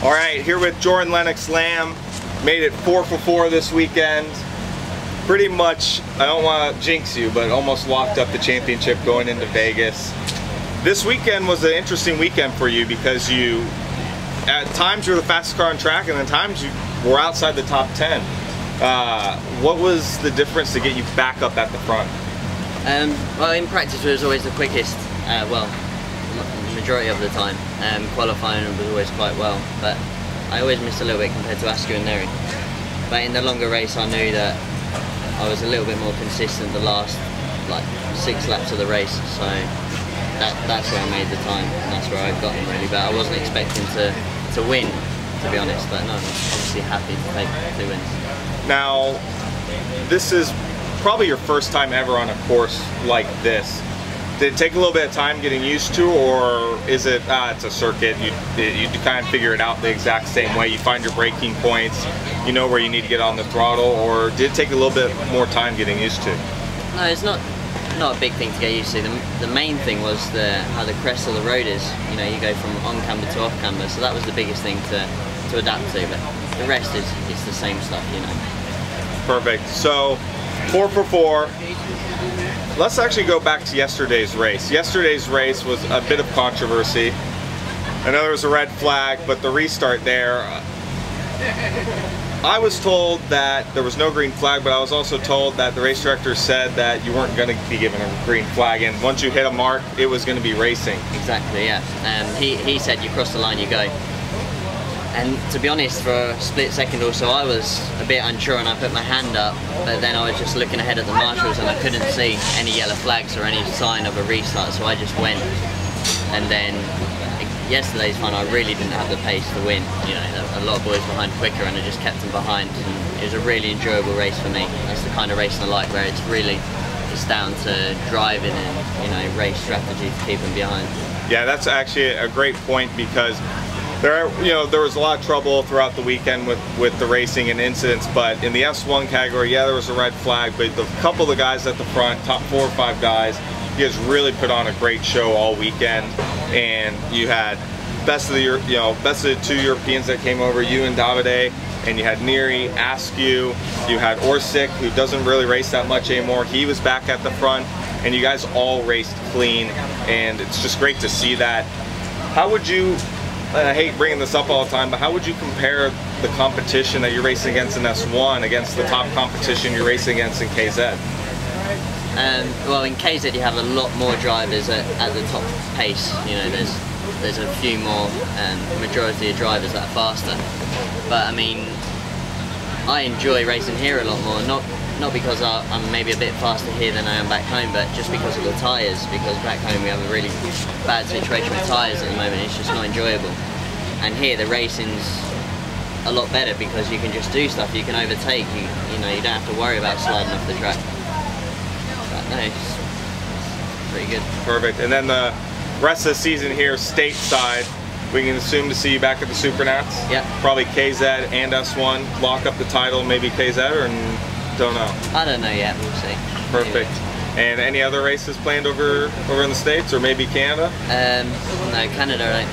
All right, here with Jordon Lennox-Lamb. Made it 4 for 4 this weekend. Pretty much, I don't want to jinx you, but almost locked up the championship going into Vegas. This weekend was an interesting weekend for you because you, at times you were the fastest car on track and at times you were outside the top 10. What was the difference to get you back up at the front? Well, in practice it was always the quickest, well, the majority of the time. Qualifying was always quite well, but I always missed a little bit compared to SKUSA and Neri. But in the longer race I knew that I was a little bit more consistent the last like 6 laps of the race, so that's where I made the time, and that's where I got them really. But I wasn't expecting to win, to be honest, but no, I'm obviously happy to take 2 wins. Now, this is probably your first time ever on a course like this. Did it take a little bit of time getting used to, or is it, it's a circuit, you kind of figure it out the exact same way, you find your braking points, you know where you need to get on the throttle, or did it take a little bit more time getting used to? No, it's not a big thing to get used to. The main thing was how the crest of the road is. You know, you go from on camber to off camber, so that was the biggest thing to adapt to, but the rest is the same stuff, you know. Perfect. So 4 for 4. Let's actually go back to yesterday's race. Yesterday's race was a bit of controversy. I know there was a red flag, but the restart there, I was told that there was no green flag, but I was also told that the race director said that you weren't going to be given a green flag, and once you hit a mark, it was going to be racing. Exactly, yeah. He said you cross the line, you go. And to be honest, for a split second or so, I was a bit unsure and I put my hand up, but then I was just looking ahead at the marshals and I couldn't see any yellow flags or any sign of a restart, so I just went. And then yesterday's fun, I really didn't have the pace to win. You know, a lot of boys behind quicker and I just kept them behind. And it was a really enjoyable race for me. That's the kind of racing I like, where it's really just down to driving and, you know, race strategy to keep them behind. Yeah, that's actually a great point, because there was a lot of trouble throughout the weekend with the racing and incidents, but in the S1 category, yeah, there was a red flag, but a couple of the guys at the front, top 4 or 5 guys, you guys really put on a great show all weekend, and you had best of the 2 Europeans that came over, you and Davide, and you had Neri, SKUSA, you had Orsic, who doesn't really race that much anymore. He was back at the front, and you guys all raced clean, and it's just great to see that. How would you, I hate bringing this up all the time, but how would you compare the competition that you're racing against in S1 against the top competition you're racing against in KZ? Well, in KZ you have a lot more drivers at the top pace. You know, there's a few more, majority of drivers that are faster. But I mean, I enjoy racing here a lot more, not because I'm maybe a bit faster here than I am back home, but just because of the tyres, because back home we have a really bad situation with tyres at the moment. It's just not enjoyable. And here the racing's a lot better because you can just do stuff, you can overtake, you know, you don't have to worry about sliding off the track. But no, it's pretty good. Perfect. And then the rest of the season here, stateside, we can assume to see you back at the SummerNats? Yeah. Probably KZ and S1, lock up the title, maybe KZ, or don't know? I don't know yet, we'll see. Perfect. And any other races planned over in the States, or maybe Canada? No, Canada,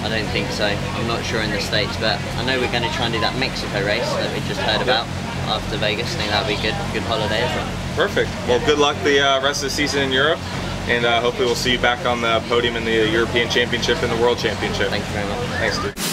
I don't think so. I'm not sure in the States, but I know we're going to try and do that Mexico race that we just heard about after Vegas. I think that'll be a good holiday as well. Perfect. Well, good luck the rest of the season in Europe, and hopefully we'll see you back on the podium in the European Championship and the World Championship. Thank you very much. Thanks, dude.